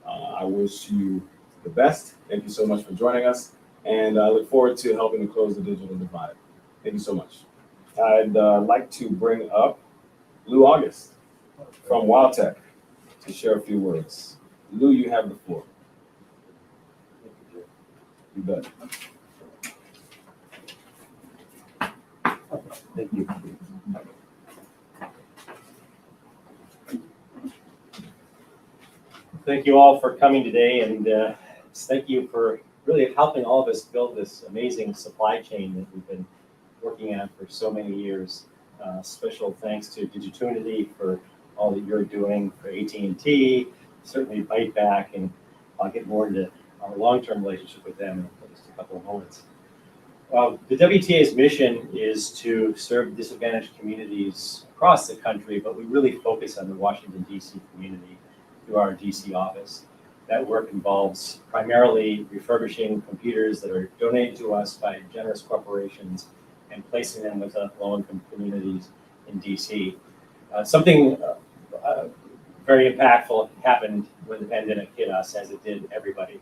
I wish you the best. Thank you so much for joining us, and I look forward to helping to close the digital divide. Thank you so much. I'd like to bring up Lou August from WildTech to share a few words. Lou, you have the floor. You bet. Thank you. Thank you all for coming today, and thank you for really helping all of us build this amazing supply chain that we've been working on for so many years. Special thanks to Digitunity for all that you're doing, for AT&T, certainly ByteBack, and I'll get more into our long-term relationship with them in just a couple of moments. The WTA's mission is to serve disadvantaged communities across the country, but we really focus on the Washington, D.C. community through our D.C. office. That work involves primarily refurbishing computers that are donated to us by generous corporations and placing them with low-income communities in D.C. Something very impactful happened when the pandemic hit us, as it did everybody.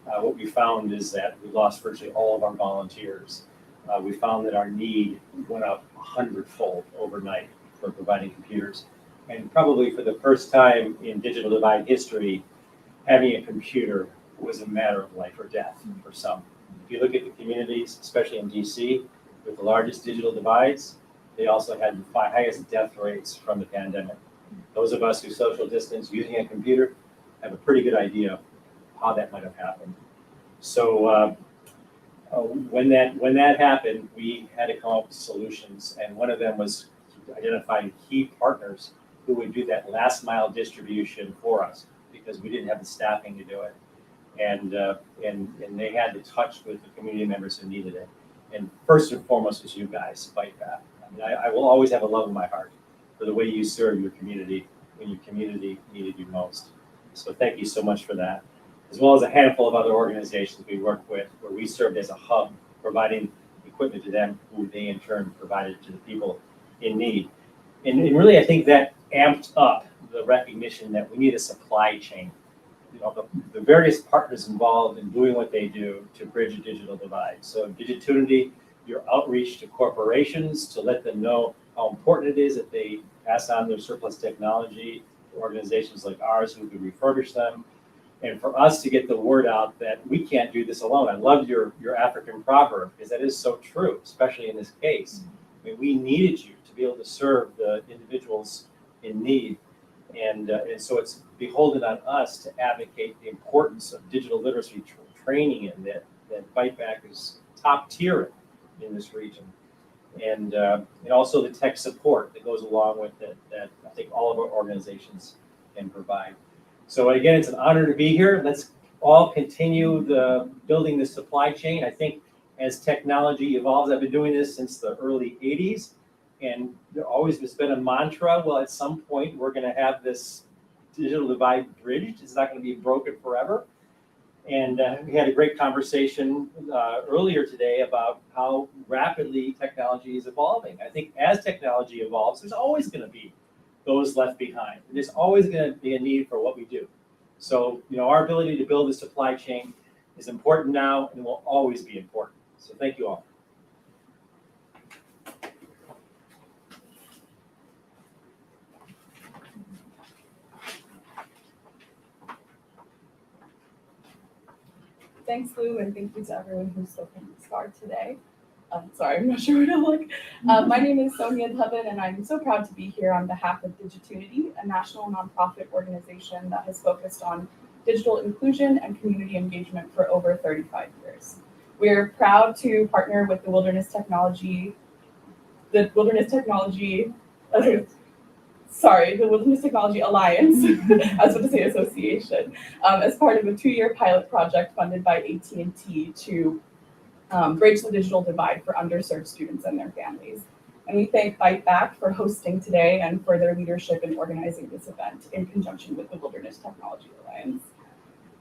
What we found is that we lost virtually all of our volunteers. We found that our need went up 100-fold overnight for providing computers. And probably for the first time in digital divide history, having a computer was a matter of life or death for some. If you look at the communities, especially in DC, with the largest digital divides, they also had the highest death rates from the pandemic. Those of us who social distance using a computer have a pretty good idea of how that might have happened. So when that happened, we had to come up with solutions, and one of them was identifying key partners who would do that last mile distribution for us, because we didn't have the staffing to do it, and they had to touch with the community members who needed it. And first and foremost is you guys, ByteBack. I mean, I will always have a love in my heart for the way you serve your community when your community needed you most. So thank you so much for that, as well as a handful of other organizations we work with, where we served as a hub, providing equipment to them, who they in turn provided to the people in need. And really, I think that amped up the recognition that we need a supply chain. You know, the various partners involved in doing what they do to bridge a digital divide. So Digitunity, your outreach to corporations to let them know how important it is that they pass on their surplus technology to organizations like ours who can refurbish them. And for us to get the word out that we can't do this alone. I loved your African proverb, because that is so true, especially in this case. I mean, we needed you to be able to serve the individuals in need. And so it's beholden on us to advocate the importance of digital literacy training, and that ByteBack is top tier in this region. And also the tech support that goes along with it that I think all of our organizations can provide. So again, it's an honor to be here. Let's all continue building the supply chain. I think as technology evolves, I've been doing this since the early 80s. And there always has been a mantra, well, at some point, we're going to have this digital divide bridged. It's not going to be broken forever. And we had a great conversation earlier today about how rapidly technology is evolving. I think as technology evolves, there's always going to be those left behind. There's always going to be a need for what we do. So, you know, our ability to build a supply chain is important now and will always be important. So thank you all. Thanks, Lou, and thank you to everyone who's spoken this far today. Sorry, I'm not sure where to look. My name is Sonia, and I'm so proud to be here on behalf of Digitunity, a national nonprofit organization that has focused on digital inclusion and community engagement for over 35 years. We're proud to partner with the Wilderness Technology Alliance, I was about to say association, as part of a 2-year pilot project funded by AT&T to bridge the digital divide for underserved students and their families. And we thank ByteBack for hosting today and for their leadership in organizing this event in conjunction with the Wilderness Technology Alliance.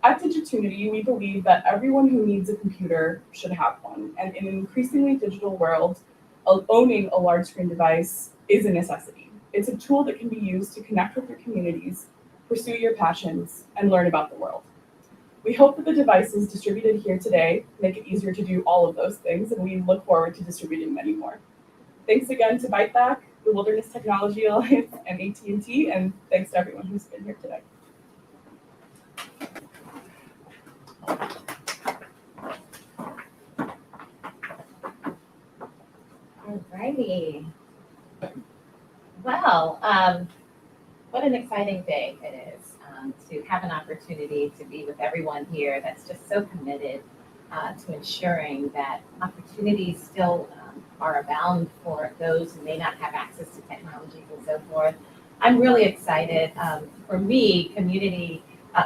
At Digitunity, we believe that everyone who needs a computer should have one. And in an increasingly digital world, owning a large screen device is a necessity. It's a tool that can be used to connect with your communities, pursue your passions, and learn about the world. We hope that the devices distributed here today make it easier to do all of those things, and we look forward to distributing many more. Thanks again to ByteBack, the Wilderness Technology Alliance, and AT&T, and thanks to everyone who's been here today. Alrighty. Well, what an exciting day it is to have an opportunity to be with everyone here that's just so committed to ensuring that opportunities still are abound for those who may not have access to technologies and so forth. I'm really excited. For me, community,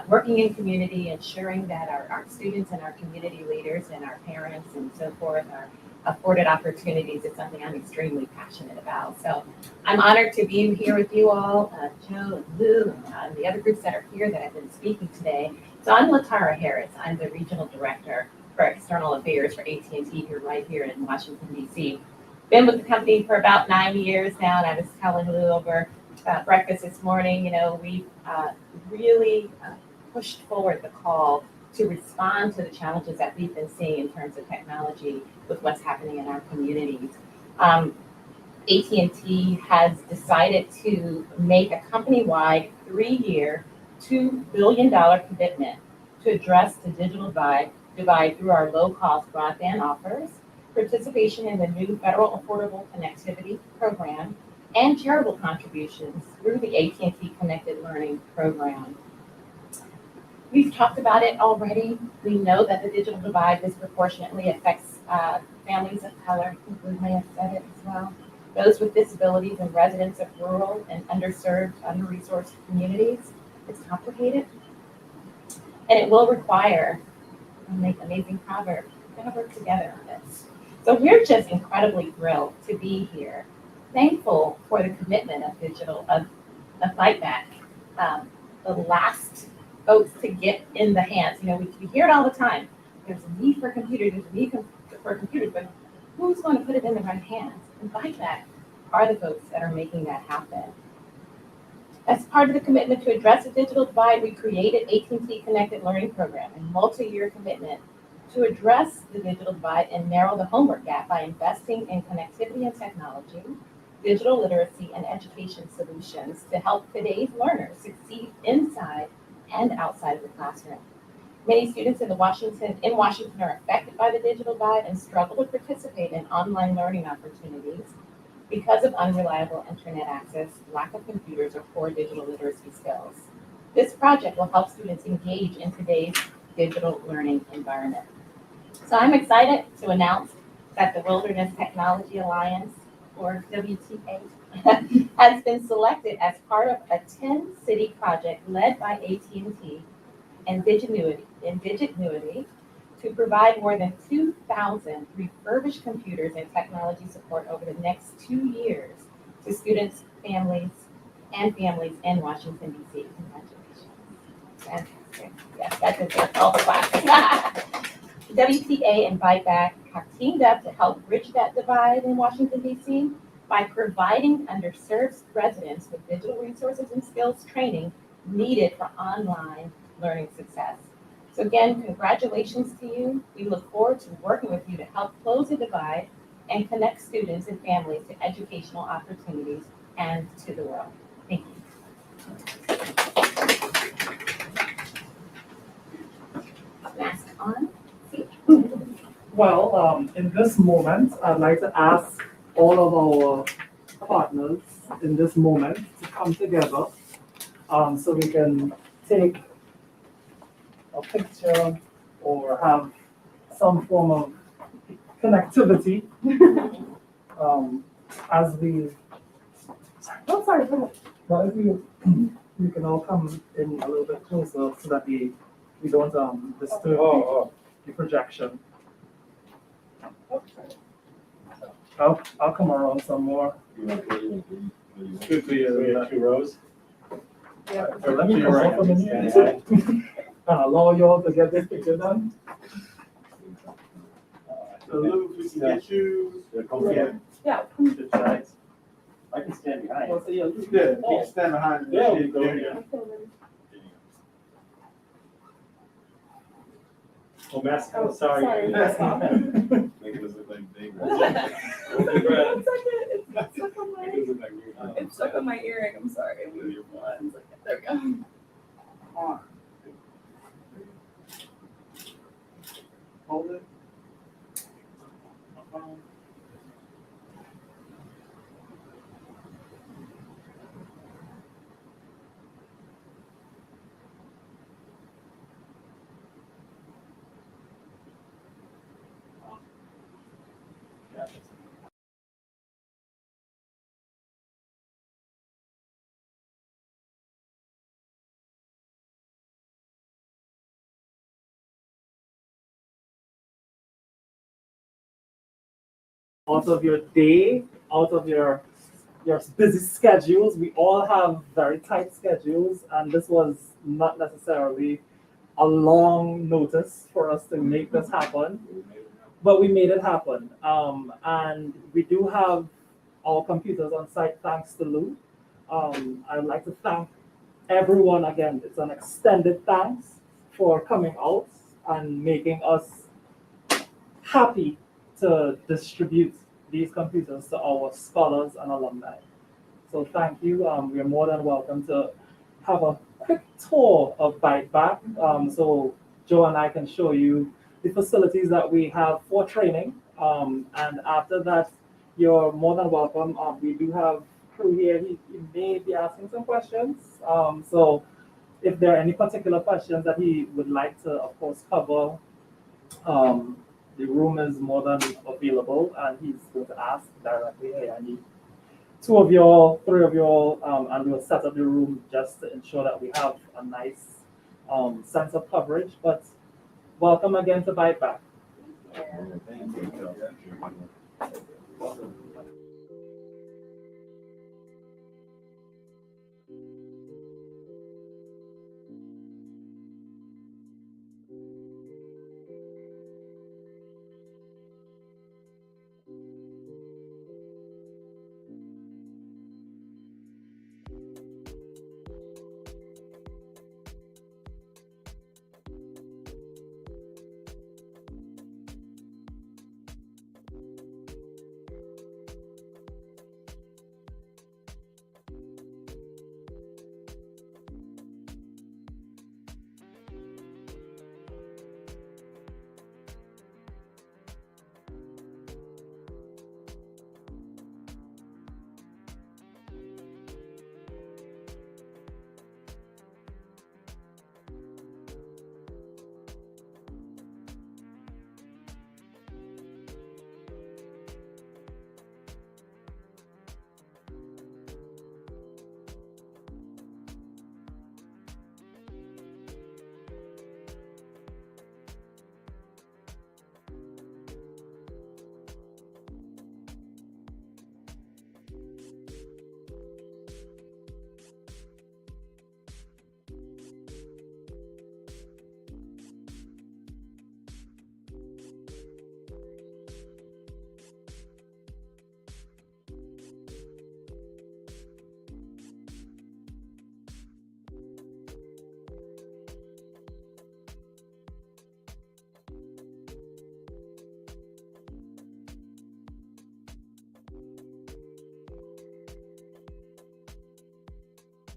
working in community, ensuring that our students and our community leaders and our parents and so forth are afforded opportunities is something I'm extremely passionate about. So I'm honored to be here with you all, Joe and Lou and the other groups that are here that have been speaking today. So I'm Latara Harris. I'm the Regional Director for External Affairs for AT&T here in Washington, D.C. Been with the company for about 9 years now, and I was telling Lou over breakfast this morning, we really pushed forward the call to respond to the challenges that we've been seeing in terms of technology with what's happening in our communities. AT&T has decided to make a company-wide 3-year, $2 billion commitment to address the digital divide through our low-cost broadband offers, participation in the new Federal Affordable Connectivity Program, and charitable contributions through the AT&T Connected Learning Program. We've talked about it already. We know that the digital divide disproportionately affects families of color. We may have said it as well. Those with disabilities and residents of rural and underserved, under-resourced communities. It's complicated. And it will require, I'll make an amazing proverb, we're gonna work together on this. So we're just incredibly thrilled to be here. Thankful for the commitment of ByteBack, the last folks to get in the hands. We hear it all the time. There's a need for computers, there's a need for computers, but who's going to put it in the right hands? And ByteBack are the folks that are making that happen. As part of the commitment to address the digital divide, we created AT&T Connected Learning Program, a multi-year commitment to address the digital divide and narrow the homework gap by investing in connectivity and technology, digital literacy, and education solutions to help today's learners succeed inside and outside of the classroom. Many students in Washington are affected by the digital divide and struggle to participate in online learning opportunities because of unreliable internet access, lack of computers, or poor digital literacy skills. This project will help students engage in today's digital learning environment. So I'm excited to announce that the Wilderness Technology Alliance, or WTA, has been selected as part of a 10-city project led by AT&T and Digitunity to provide more than 2,000 refurbished computers and technology support over the next 2 years to students, families in Washington, D.C. Congratulations. Fantastic. Yes, that deserves all the claps. WTA and ByteBack have teamed up to help bridge that divide in Washington, D.C. by providing underserved residents with digital resources and skills training needed for online learning success. So again, congratulations to you. We look forward to working with you to help close the divide and connect students and families to educational opportunities and to the world. Thank you. Mask on. Well, in this moment, I'd like to ask all of our partners in this moment to come together so we can take a picture or have some form of connectivity as we, well, if we can all come in a little bit closer so that we don't disturb the projection. I'll come around some more. Good for you. 2 rows. Yeah, so let me come off in here. Allow you all to get this picture done. So Lou, we can get you. Yeah. The sides. I can stand behind. What's the yellow? Yeah, you can stand behind. There we go. There you go. Oh, mask, Oh, sorry. sorry. Mask off. Making us look like big. One second, it's stuck on Making us my, look like weird. it's stuck on my earring, I'm sorry. You're fine. One second, there we go. Hold it. Out of your day, out of your busy schedules. We all have very tight schedules, and this was not necessarily a long notice for us to make this happen, but we made it happen. And we do have our computers on site thanks to Lou. I'd like to thank everyone again. It's an extended thanks for coming out and making us happy to distribute these computers to our scholars and alumni. So thank you. We are more than welcome to have a quick tour of ByteBack. So Joe and I can show you the facilities that we have for training. And after that, you're more than welcome. We do have crew here. He may be asking some questions. So if there are any particular questions that he would like to, of course, cover, the room is more than available, and he's going to ask directly, hey, I need 2 of y'all, 3 of y'all, and we'll set up the room just to ensure that we have a nice sense of coverage. But welcome again to ByteBack. Thank you.